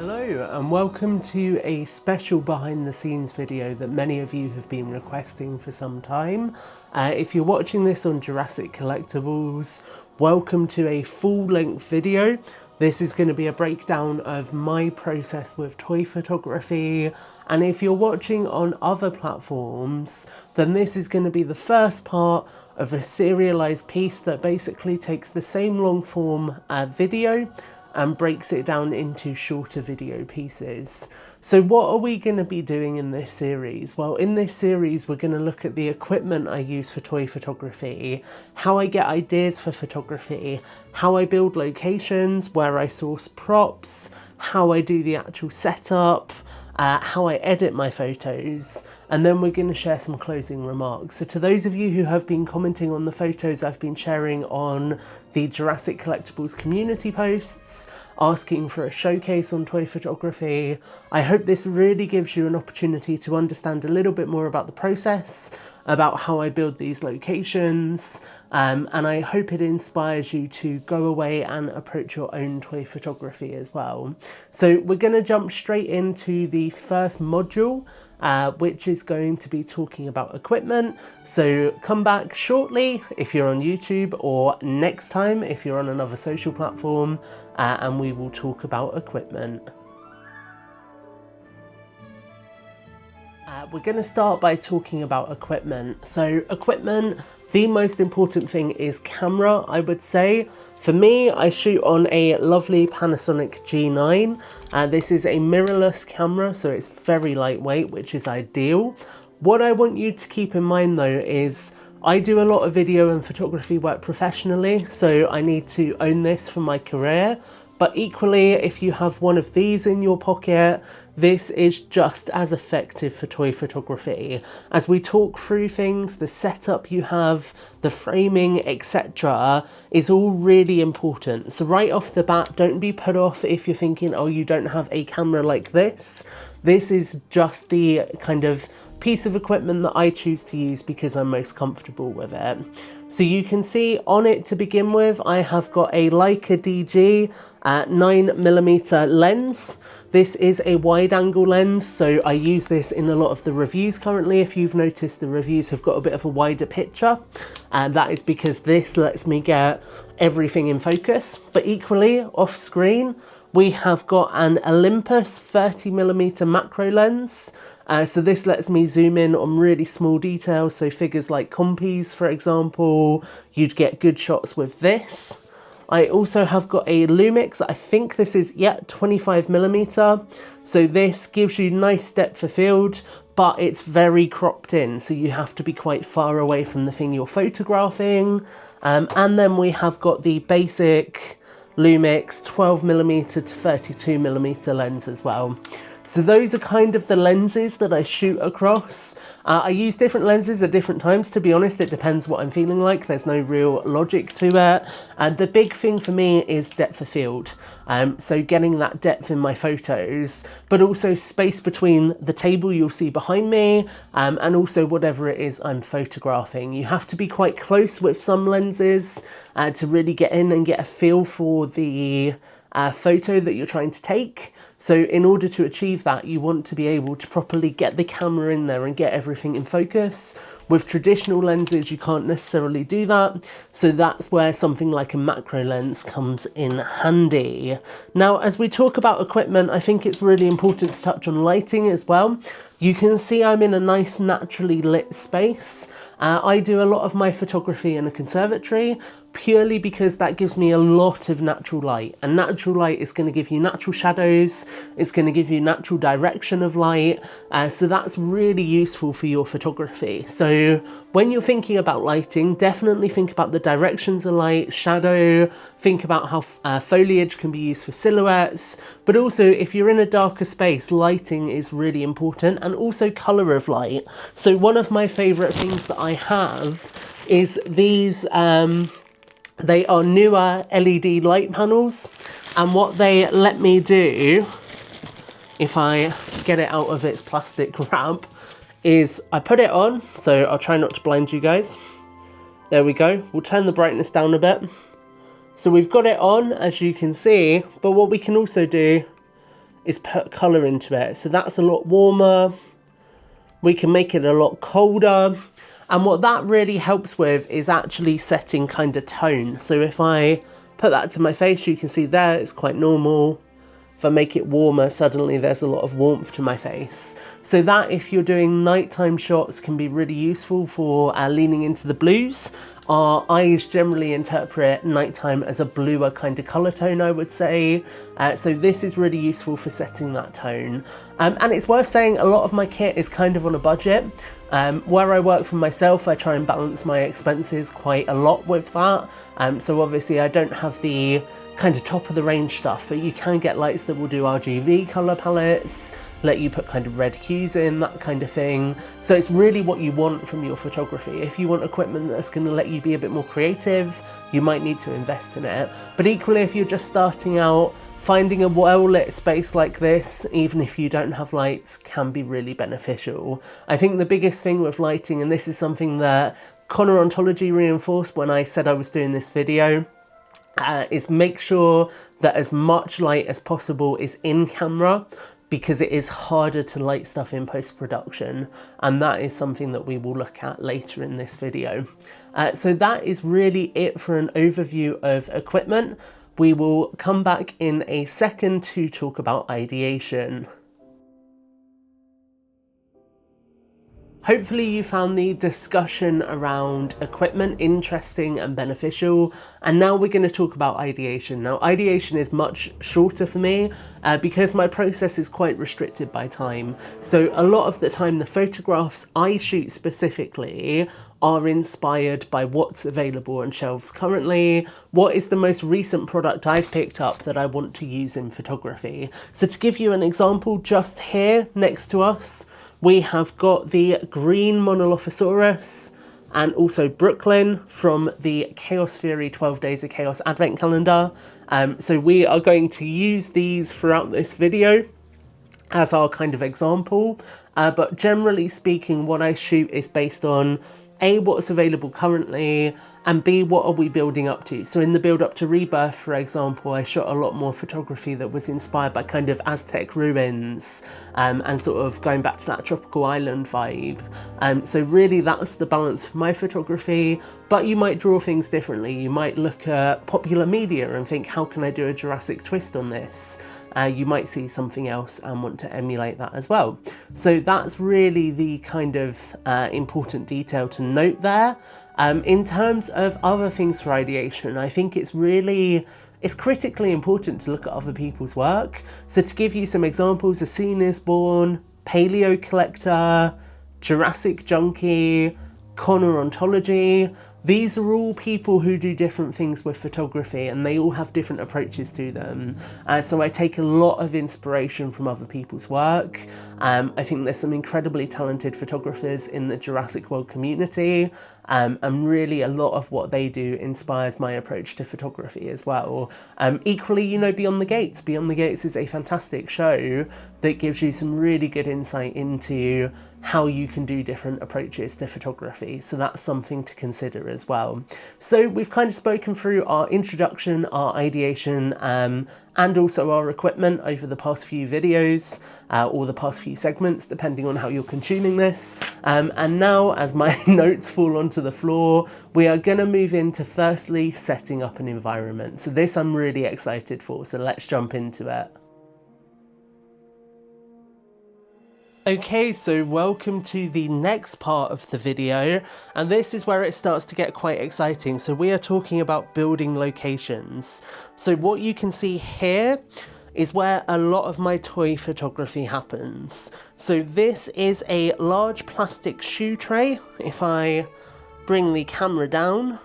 Hello and welcome to a special behind the scenes video that many of you have been requesting for some time. If you're watching this on Jurassic Collectibles, welcome to a full length video. This is going to be a breakdown of my process with toy photography, and if you're watching on other platforms, then this is going to be the first part of a serialized piece that basically takes the same long form video and breaks it down into shorter video pieces. So what are we going to be doing in this series? Well, in this series we're going to look at the equipment I use for toy photography, how I get ideas for photography, how I build locations, where I source props, how I do the actual setup, how I edit my photos, and then we're going to share some closing remarks. So to those of you who have been commenting on the photos I've been sharing on the Jurassic Collectibles community posts, asking for a showcase on toy photography, I hope this really gives you an opportunity to understand a little bit more about the process, about how I build these locations, and I hope it inspires you to go away and approach your own toy photography as well. So we're going to jump straight into the first module, which is going to be talking about equipment. So come back shortly if you're on YouTube, or next time if you're on another social platform, and we will talk about equipment. We're going to start by talking about equipment. So equipment, the most important thing is camera, I would say. For me, I shoot on a lovely Panasonic G9. This is a mirrorless camera, so it's very lightweight, which is ideal. What I want you to keep in mind though is I do a lot of video and photography work professionally, so I need to own this for my career. But equally, if you have one of these in your pocket, this is just as effective for toy photography. As we talk through things, the setup you have, the framing, etc. is all really important. So right off the bat, don't be put off if you're thinking, oh, you don't have a camera like this. This is just the kind of piece of equipment that I choose to use because I'm most comfortable with it. So you can see on it to begin with, I have got a Leica DG 9mm lens. This is a wide angle lens, so I use this in a lot of the reviews currently. If you've noticed, the reviews have got a bit of a wider picture, and that is because this lets me get everything in focus. But equally, off screen, we have got an Olympus 30mm macro lens. So this lets me zoom in on really small details, so figures like compies, for example, you'd get good shots with this. I also have got a Lumix, I think this is, 25mm, so this gives you nice depth of field, but it's very cropped in, so you have to be quite far away from the thing you're photographing. And then we have got the basic Lumix 12mm to 32mm lens as well. So those are kind of the lenses that I shoot across. I use different lenses at different times, to be honest. It depends what I'm feeling like. There's no real logic to it. And the big thing for me is depth of field. So getting that depth in my photos, but also space between the table you'll see behind me, and also whatever it is I'm photographing. You have to be quite close with some lenses to really get in and get a feel for the photo that you're trying to take. So in order to achieve that, you want to be able to properly get the camera in there and get everything in focus. With traditional lenses, you can't necessarily do that. So that's where something like a macro lens comes in handy. Now, as we talk about equipment, I think it's really important to touch on lighting as well. You can see I'm in a nice naturally lit space. I do a lot of my photography in a conservatory, purely because that gives me a lot of natural light, and natural light is going to give you natural shadows, it's going to give you natural direction of light, so that's really useful for your photography. So when you're thinking about lighting, definitely think about the directions of light, shadow, think about how foliage can be used for silhouettes, but also if you're in a darker space, lighting is really important, and also colour of light. So one of my favourite things that I have is these they are newer LED light panels, and what they let me do, if I get it out of its plastic wrap, is I put it on, so I'll try not to blind you guys. There we go. We'll turn the brightness down a bit. So we've got it on, as you can see, but what we can also do is put colour into it. So that's a lot warmer. We can make it a lot colder. And what that really helps with is actually setting kind of tone. So if I put that to my face, you can see there it's quite normal. If I make it warmer, suddenly there's a lot of warmth to my face. So that, if you're doing nighttime shots, can be really useful for leaning into the blues. Our eyes generally interpret nighttime as a bluer kind of colour tone, I would say. So this is really useful for setting that tone. And it's worth saying a lot of my kit is kind of on a budget. Where I work for myself, I try and balance my expenses quite a lot with that. So obviously I don't have the kind of top of the range stuff, but you can get lights that will do RGB colour palettes, let you put kind of red hues in, that kind of thing. So it's really what you want from your photography. If you want equipment that's going to let you be a bit more creative, you might need to invest in it. But equally, if you're just starting out, finding a well-lit space like this, even if you don't have lights, can be really beneficial. I think the biggest thing with lighting, and this is something that Connor Ontology reinforced when I said I was doing this video, is make sure that as much light as possible is in camera, because it is harder to light stuff in post-production, and that is something that we will look at later in this video. So that is really it for an overview of equipment. We will come back in a second to talk about ideation. Hopefully you found the discussion around equipment interesting and beneficial, and now we're going to talk about ideation. Now, ideation is much shorter for me because my process is quite restricted by time. So a lot of the time the photographs I shoot specifically are inspired by what's available on shelves currently, what is the most recent product I've picked up that I want to use in photography. So to give you an example, just here next to us, we have got the green Monolophosaurus and also Brooklyn from the Chaos Theory 12 Days of Chaos Advent Calendar. So we are going to use these throughout this video as our kind of example. But generally speaking, what I shoot is based on A, what's available currently, and B, what are we building up to? So in the build up to Rebirth, for example, I shot a lot more photography that was inspired by kind of Aztec ruins and sort of going back to that tropical island vibe. So really that's the balance for my photography, but you might draw things differently. You might look at popular media and think, how can I do a Jurassic twist on this? You might see something else and want to emulate that as well. So that's really the kind of important detail to note there. In terms of other things for ideation, I think it's critically important to look at other people's work. So to give you some examples, A Scene Is Born, Paleo Collector, Jurassic Junkie, Connor Ontology, these are all people who do different things with photography, and they all have different approaches to them. So I take a lot of inspiration from other people's work. I think there's some incredibly talented photographers in the Jurassic World community, and really a lot of what they do inspires my approach to photography as well. Equally, you know, Beyond the Gates. Beyond the Gates is a fantastic show that gives you some really good insight into how you can do different approaches to photography. So that's something to consider as well. So we've kind of spoken through our introduction, our ideation, and also our equipment over the past few videos, or the past few segments, depending on how you're consuming this. And now, as my notes fall onto the floor, we are going to move into firstly setting up an environment. So this I'm really excited for, so let's jump into it. Okay, so welcome to the next part of the video, and this is where it starts to get quite exciting. So we are talking about building locations. So what you can see here is where a lot of my toy photography happens. So this is a large plastic shoe tray. If I bring the camera down,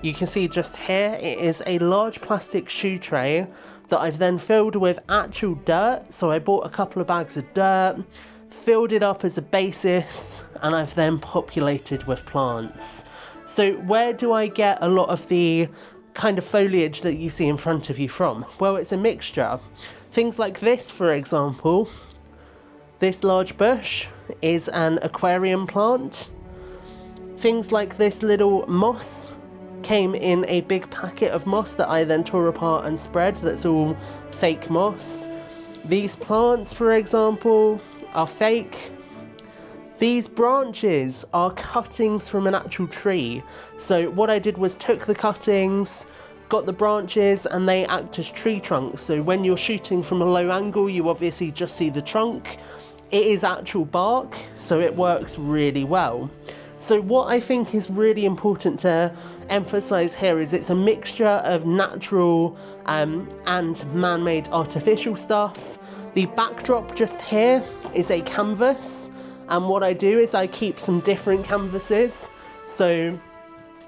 you can see just here, it is a large plastic shoe tray that I've then filled with actual dirt. So I bought a couple of bags of dirt, filled it up as a basis, and I've then populated with plants. So where do I get a lot of the kind of foliage that you see in front of you from? Well, it's a mixture. Things like this, for example, this large bush is an aquarium plant. Things like this little moss came in a big packet of moss that I then tore apart and spread. That's all fake moss. These plants, for example, are fake. These branches are cuttings from an actual tree. So what I did was took the cuttings, got the branches, and they act as tree trunks. So when you're shooting from a low angle, you obviously just see the trunk. It is actual bark, so it works really well. So what I think is really important to emphasize here is it's a mixture of natural and man-made artificial stuff. The backdrop just here is a canvas, and what I do is I keep some different canvases. So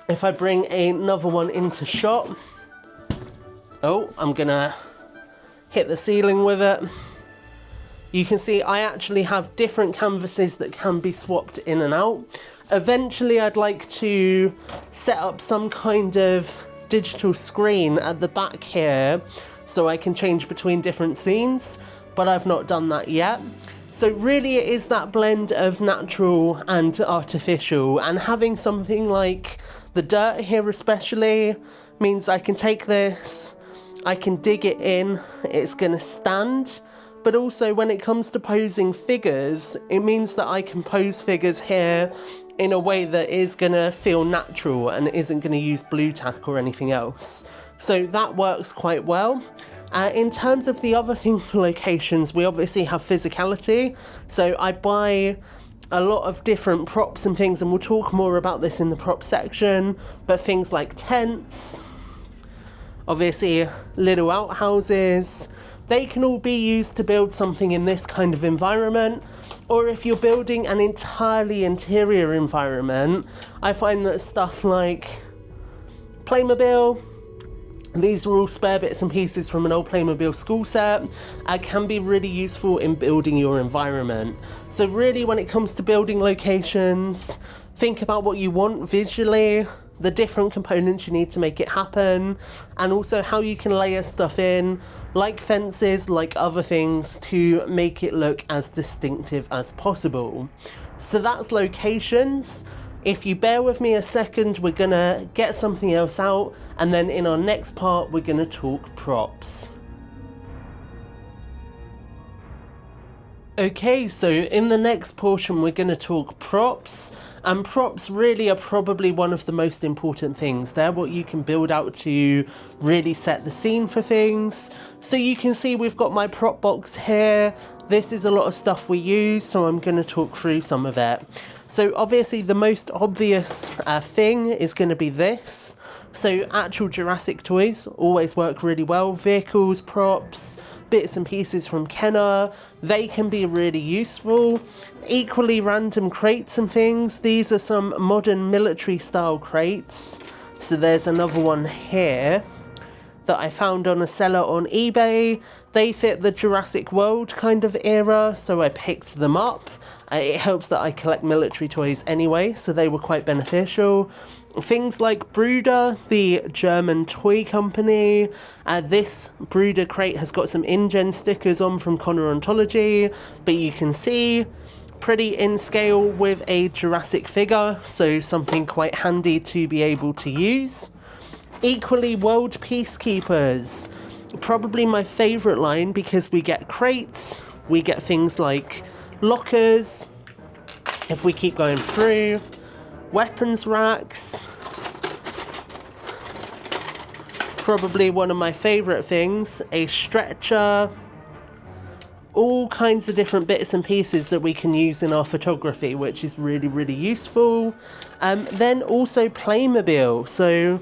if I bring another one into shot, oh, I'm gonna hit the ceiling with it. You can see I actually have different canvases that can be swapped in and out. Eventually I'd like to set up some kind of digital screen at the back here so I can change between different scenes, but I've not done that yet. So really it is that blend of natural and artificial, and having something like the dirt here especially means I can take this, I can dig it in, it's gonna stand. But also when it comes to posing figures, it means that I can pose figures here in a way that is gonna feel natural and isn't gonna use blue tack or anything else. So that works quite well. In terms of the other thing for locations, we obviously have physicality. So I buy a lot of different props and things, and we'll talk more about this in the prop section, but things like tents, obviously little outhouses, they can all be used to build something in this kind of environment. Or if you're building an entirely interior environment, I find that stuff like Playmobil, these are all spare bits and pieces from an old Playmobil school set, can be really useful in building your environment. So really when it comes to building locations, think about what you want visually, the different components you need to make it happen, and also how you can layer stuff in, like fences, like other things, to make it look as distinctive as possible. So that's locations. If you bear with me a second, we're gonna get something else out, and then in our next part, we're gonna talk props. Okay, so in the next portion we're going to talk props, and props really are probably one of the most important things. They're what you can build out to really set the scene for things. So you can see we've got my prop box here. This is a lot of stuff we use, so I'm going to talk through some of it. So obviously the most obvious thing is going to be this. So actual Jurassic toys always work really well. Vehicles, props, bits and pieces from Kenner, they can be really useful. Equally random crates and things. These are some modern military style crates. So there's another one here that I found on a seller on eBay. They fit the Jurassic World kind of era, so I picked them up. It helps that I collect military toys anyway, so they were quite beneficial. Things like Brooder, the German toy company. This Brooder crate has got some InGen stickers on from Connor Ontology, but you can see pretty in scale with a Jurassic figure, so something quite handy to be able to use. Equally, World Peacekeepers, probably my favourite line because we get crates, we get things like lockers, if we keep going through, weapons racks, probably one of my favourite things, a stretcher, all kinds of different bits and pieces that we can use in our photography, which is really, really useful. Then also Playmobil. So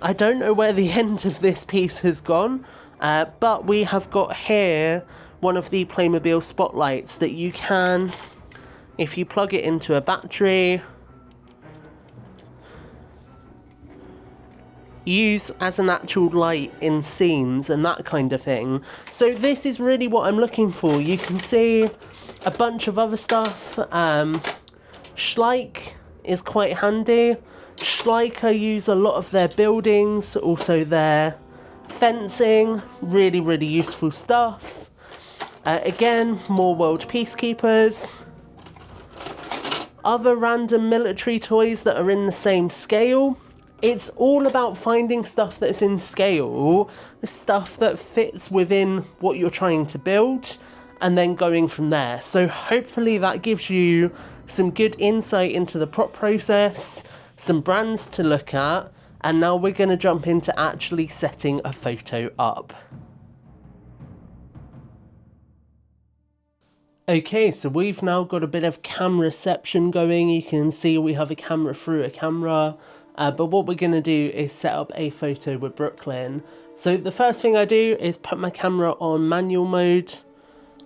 I don't know where the end of this piece has gone, but we have got here one of the Playmobil spotlights that you can, if you plug it into a battery, use as an actual light in scenes and that kind of thing. So this is really what I'm looking for. You can see a bunch of other stuff. Schleich is quite handy. Schleicher use a lot of their buildings, also their fencing, really, really useful stuff. Again, more World Peacekeepers. Other random military toys that are in the same scale. It's all about finding stuff that's in scale, stuff that fits within what you're trying to build, and then going from there. So hopefully that gives you some good insight into the prop process, some brands to look at, and now we're going to jump into actually setting a photo up. Okay, so we've now got a bit of camera reception going. You can see we have a camera through a camera, but what we're going to do is set up a photo with Brooklyn. So the first thing I do is put my camera on manual mode.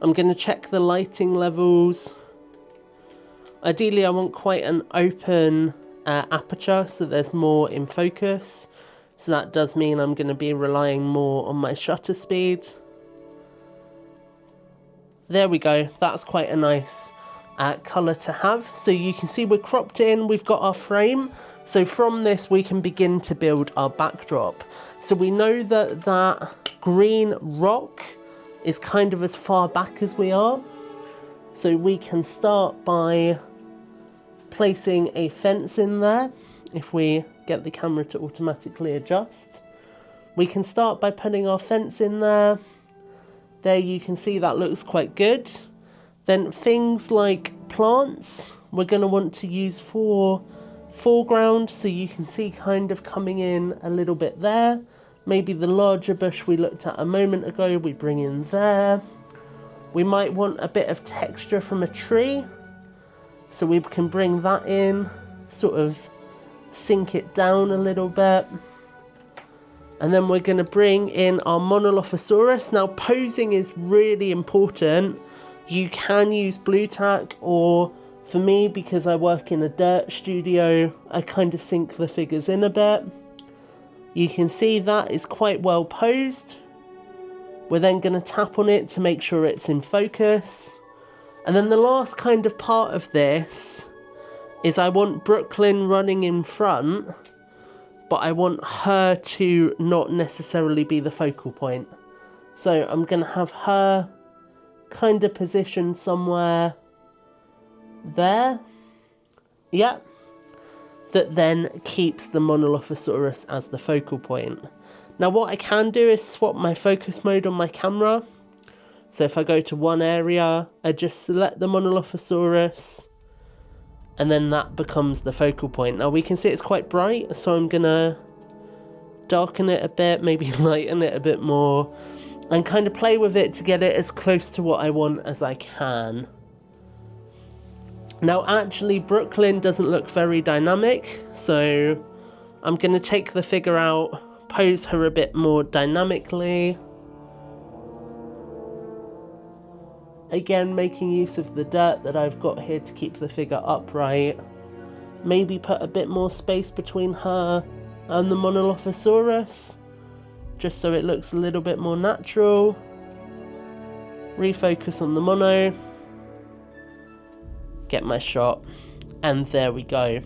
I'm going to check the lighting levels. Ideally, I want quite an open aperture so there's more in focus. So that does mean I'm going to be relying more on my shutter speed. There we go, that's quite a nice colour to have. So you can see we're cropped in, we've got our frame. So from this we can begin to build our backdrop. So we know that that green rock is kind of as far back as we are. So we can start by placing a fence in there. If we get the camera to automatically adjust, we can start by putting our fence in there. There you can see that looks quite good. Then things like plants, we're going to want to use for foreground, so you can see kind of coming in a little bit there. Maybe the larger bush we looked at a moment ago, we bring in there. We might want a bit of texture from a tree, so we can bring that in, sort of sink it down a little bit. And then we're going to bring in our Monolophosaurus. Now posing is really important. You can use blue tack, or for me, because I work in a dirt studio, I kind of sink the figures in a bit. You can see that is quite well posed. We're then going to tap on it to make sure it's in focus. And then the last kind of part of this is I want Brooklyn running in front, but I want her to not necessarily be the focal point. So I'm going to have her kind of positioned somewhere there. Yeah. That then keeps the Monolophosaurus as the focal point. Now what I can do is swap my focus mode on my camera. So if I go to one area, I just select the Monolophosaurus, and then that becomes the focal point. Now we can see it's quite bright, so I'm gonna darken it a bit, maybe lighten it a bit more, and kind of play with it to get it as close to what I want as I can. Now actually Brooklyn doesn't look very dynamic, so I'm gonna take the figure out, pose her a bit more dynamically. Again, making use of the dirt that I've got here to keep the figure upright. Maybe put a bit more space between her and the Monolophosaurus, just so it looks a little bit more natural. Refocus on the mono. Get my shot. And there we go.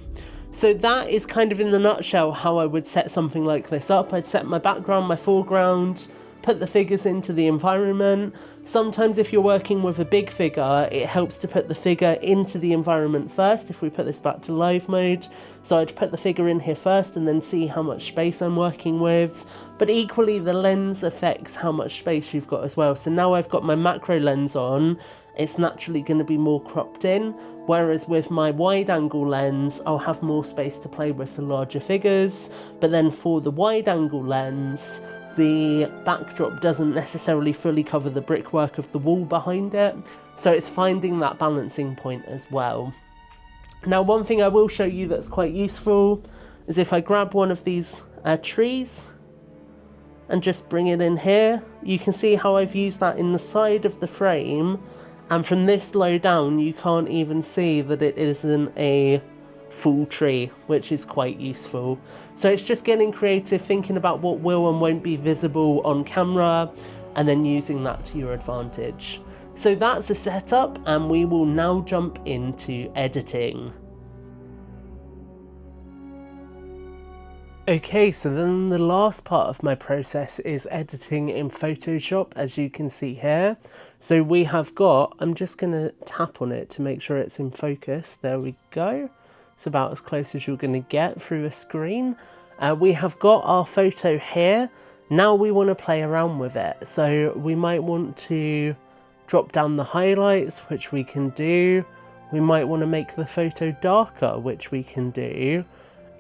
So that is kind of in the nutshell how I would set something like this up. I'd set my background, my foreground, put the figures into the environment. Sometimes if you're working with a big figure, it helps to put the figure into the environment first. If we put this back to live mode, so I'd put the figure in here first and then see how much space I'm working with. But equally the lens affects how much space you've got as well. So now I've got my macro lens on, it's naturally going to be more cropped in, whereas with my wide angle lens I'll have more space to play with for larger figures. But then for the wide angle lens, the backdrop doesn't necessarily fully cover the brickwork of the wall behind it, so it's finding that balancing point as well. Now one thing I will show you that's quite useful is if I grab one of these trees and just bring it in here, you can see how I've used that in the side of the frame, and from this low down you can't even see that it isn't a full tree, which is quite useful. So it's just getting creative, thinking about what will and won't be visible on camera, and then using that to your advantage. So that's a setup, and we will now jump into editing. Okay, so then the last part of my process is editing in Photoshop, as you can see here. So we have got, I'm just going to tap on it to make sure it's in focus. There we go. It's about as close as you're going to get through a screen. We have got our photo here. Now we want to play around with it. So we might want to drop down the highlights, which we can do. We might want to make the photo darker, which we can do.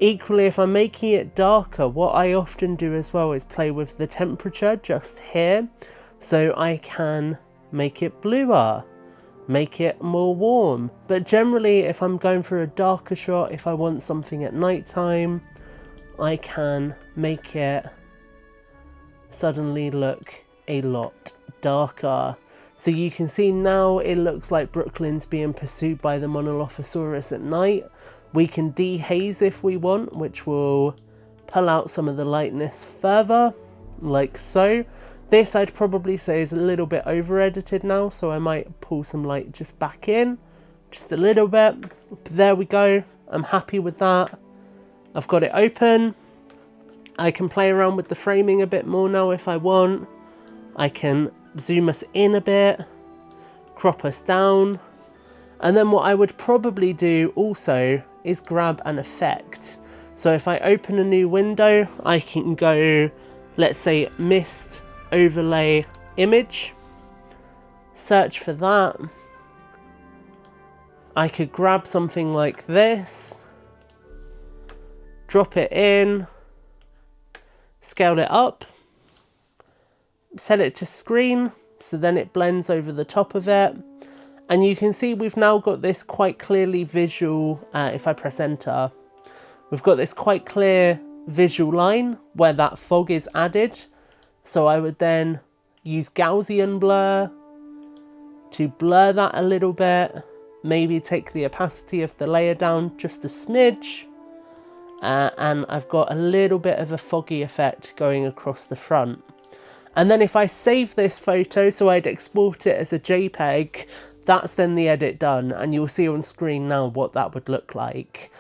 Equally, if I'm making it darker, what I often do as well is play with the temperature just here. So I can make it bluer, make it more warm. But generally, if I'm going for a darker shot, if I want something at night time, I can make it suddenly look a lot darker. So you can see now it looks like Brooklyn's being pursued by the Monolophosaurus at night. We can dehaze if we want, which will pull out some of the lightness further, like so. This I'd probably say is a little bit over edited now, so I might pull some light just back in, just a little bit. But there we go, I'm happy with that. I've got it open. I can play around with the framing a bit more now if I want. I can zoom us in a bit, crop us down. And then what I would probably do also is grab an effect. So if I open a new window, I can go, let's say, mist overlay image, search for that. I could grab something like this, drop it in, scale it up, set it to screen, so then it blends over the top of it. And you can see we've now got this quite clearly visual, if I press enter, we've got this quite clear visual line where that fog is added. So I would then use Gaussian blur to blur that a little bit, maybe take the opacity of the layer down just a smidge. And I've got a little bit of a foggy effect going across the front. And then if I save this photo, so I'd export it as a JPEG, that's then the edit done, and you'll see on screen now what that would look like.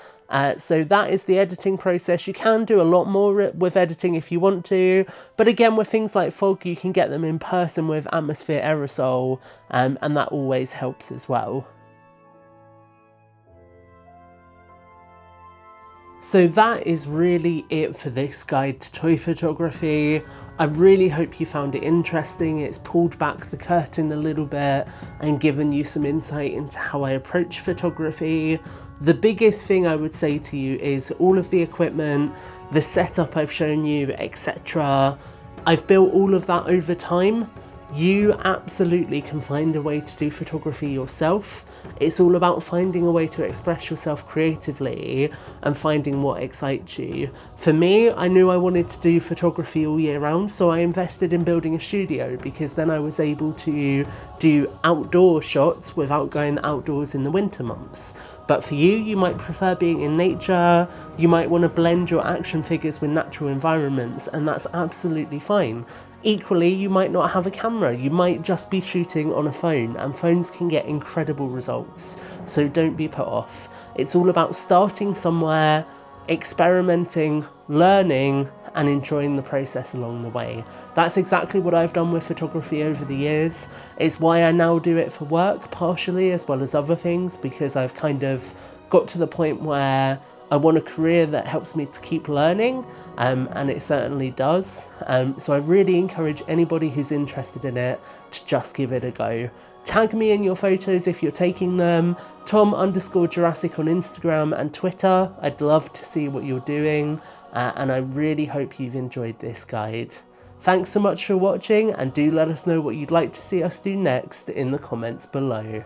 So that is the editing process. You can do a lot more with editing if you want to, but again, with things like fog, you can get them in person with atmosphere aerosol, and that always helps as well. So that is really it for this guide to toy photography. I really hope you found it interesting. It's pulled back the curtain a little bit and given you some insight into how I approach photography. The biggest thing I would say to you is all of the equipment, the setup I've shown you, etc. I've built all of that over time. You absolutely can find a way to do photography yourself. It's all about finding a way to express yourself creatively and finding what excites you. For me, I knew I wanted to do photography all year round, so I invested in building a studio because then I was able to do outdoor shots without going outdoors in the winter months. But for you, you might prefer being in nature, you might want to blend your action figures with natural environments, and that's absolutely fine. Equally, you might not have a camera, you might just be shooting on a phone, and phones can get incredible results, so don't be put off. It's all about starting somewhere, experimenting, learning, and enjoying the process along the way. That's exactly what I've done with photography over the years. It's why I now do it for work, partially, as well as other things, because I've kind of got to the point where I want a career that helps me to keep learning, and it certainly does. So I really encourage anybody who's interested in it to just give it a go. Tag me in your photos if you're taking them, Tom_Jurassic on Instagram and Twitter. I'd love to see what you're doing, and I really hope you've enjoyed this guide. Thanks so much for watching, and do let us know what you'd like to see us do next in the comments below.